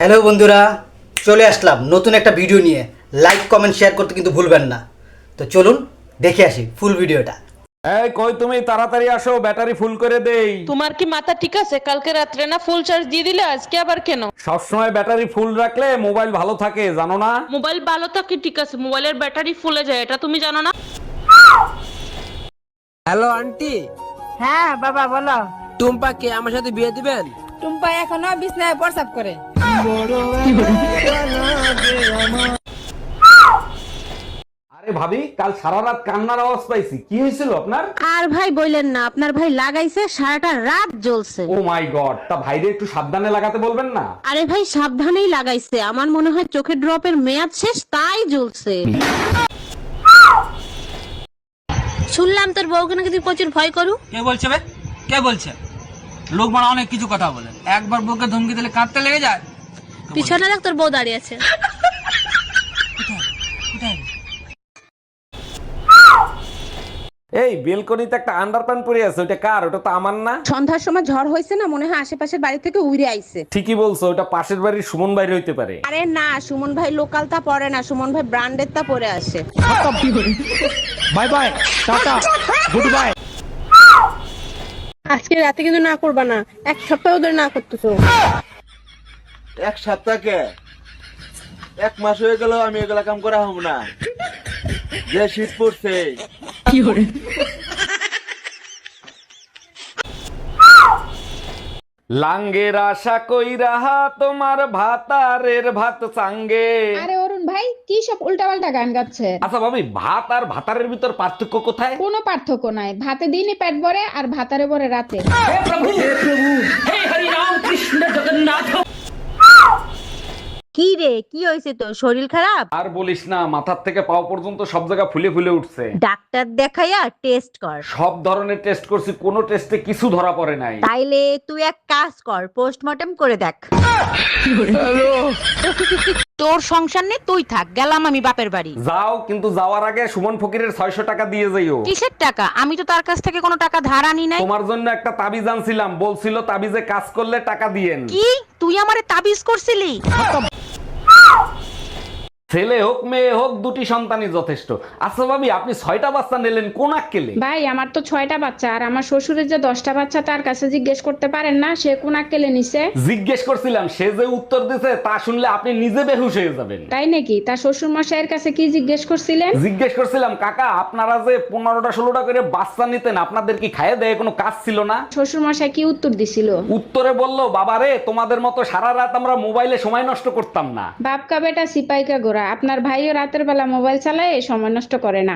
Hello বন্ধুরা, চলে আসলাম নতুন একটা ভিডিও নিয়ে। লাইক কমেন্ট শেয়ার করতে কিন্তু ভুলবেন না। তো চলুন দেখে আসি ফুল ভিডিওটা। এই কই তুমি তাড়াতাড়ি আসো, ব্যাটারি ফুল করে দেই। তোমার কি মাথা ঠিক আছে? কালকে রাত্রে না ফুল চার্জ দিয়ে দিলে, আজকে আবার কেন? সবসময় ব্যাটারি ফুল রাখলে মোবাইল ভালো থাকে, জানো না? মোবাইল ভালো থাকে ঠিক আছে, মোবাইলের ব্যাটারি ফুলে যায়, এটা তুমি জানো না? Hello aunty. হ্যাঁ বাবা বলো। টুম্পাকে আমার সাথে বিয়ে দিবেন? টুম্পা এখনো বিছনায় প্রসাব করে। আরে ভাবি, কাল সারা রাত কান্নার আওয়াজ পাইছি, কি হয়েছিল আপনার? আর ভাই বললেন না, আপনার ভাই লাগাইছে সারাটা রাত জ্বলছে। ও মাই গড, তা ভাইরে একটু সাবধানে লাগাতে বলবেন না? আরে ভাই সাবধানেই লাগাইছে, আমার মনে হয় চোখের ড্রপের মেয়াদ শেষ তাই জ্বলছে। শুনলাম তোর বউকে নাকি তুই প্রচুর ভয় করু। কে বলছে বে? কে বলছে? লোক মানে অনেক কিছু কথা বলে, একবার বউকে ধমকি দিলে কাঁদতে লেগে যায়। পিছনে দেখ তোর বউ দাঁড়িয়ে আছে। এই বেলকনিতে একটা আন্ডারপ্যান্ট পরে আছে, ওটা কার? ওটা তো আমার না। সন্ধ্যার সময় ঝড় হয়েছে না, মনে হয় আশেপাশের বাড়ি থেকে উড়ে আইছে। ঠিকই বলছো, ওটা পাশের বাড়ির সুমন বাইরে হইতে পারে। আরে না, সুমন ভাই লোকাল তা পরে না, সুমন ভাই ব্র্যান্ডের তা পরে আসে। Bye bye, tata, good bye. আজকে রাতে কিন্তু না করবা না, এক সপ্তাহ ধরে না করতেছো। এক সপ্তাহকে এক মাস হয়ে গেল আমি এগুলা কাম করা হব না। যে শীত পড়ছে লাঙ্গের আশা কইরা তোমার ভাতারের ভাত চাঙ্গে। আরে অরুণ ভাই কি সব উল্টাপাল্টা গান গাচ্ছে? আচ্ছা ভাবি, ভাত আর ভাতারের ভিতর পার্থক্য কোথায়? কোনো পার্থক্য নাই, ভাতে দিনই পেট ভরে আর ভাতারে ভরে রাতে। কি রে, কি হয়েছে তোর? শরীর খারাপ? আর বলিস না, মাথার থেকে পাও পর্যন্ত সব জায়গা ফুলে ফুলে উঠছে। ডাক্তার দেখাইয়া টেস্ট কর। সব ধরনের টেস্ট করছি, কোনো টেস্টে কিছু ধরা পড়ে নাই। তাইলে তুই এক কাজ কর, পোস্টমর্টেম করে দেখ। তোর সংসার নে, তুই থাক, গেলাম আমি বাপের বাড়ি। যাও, কিন্তু যাওয়ার আগে সুমন ফকিরের 600 টাকা দিয়ে যাইও। কিসের টাকা? আমি তো তার কাছ থেকে কোনো টাকা ধার আনি নাই। তোমার জন্য একটা তাবিজ আনছিলাম, বলছিল তাবিজে কাজ করলে টাকা দিয়েন। কি তুই আমারে তাবিজ করছিলি? ছেলে হোক মেয়ে হোক, দুটি সন্তানই যথেষ্ট। আচ্ছা ভাবি, আপনি 6টা বাচ্চা নিলেন কোন আক্কেলে? ভাই আমার তো 6টা বাচ্চা, আর আমার শ্বশুরের যে 10টা বাচ্চা তার কাছে জিজ্ঞেস করতে পারেন না সে কোন আক্কেলে নিছে? জিজ্ঞেস করছিলাম, সে যে উত্তর দিছে তা শুনলে আপনি নিজে বেহুশ হয়ে যাবেন। তাই নাকি? তার শ্বশুর মশাইয়ের কাছে কি জিজ্ঞেস করছিলেন? জিজ্ঞেস করছিলাম, কাকা আপনারা যে 15টা 16টা করে বাচ্চা নিতেন, আপনাদের কি খাইয়ে দেয় কোনো কাজ ছিল না? শ্বশুর মশাই কি উত্তর দিছিল? উত্তরে বললো, বাবারে তোমাদের মতো সারা রাত আমরা মোবাইলে সময় নষ্ট করতাম না। বাপকা বেটা সিপাইকা গোরা, আপনার ভাইও রাতের বেলা মোবাইল চালায়, সময় নষ্ট করে না।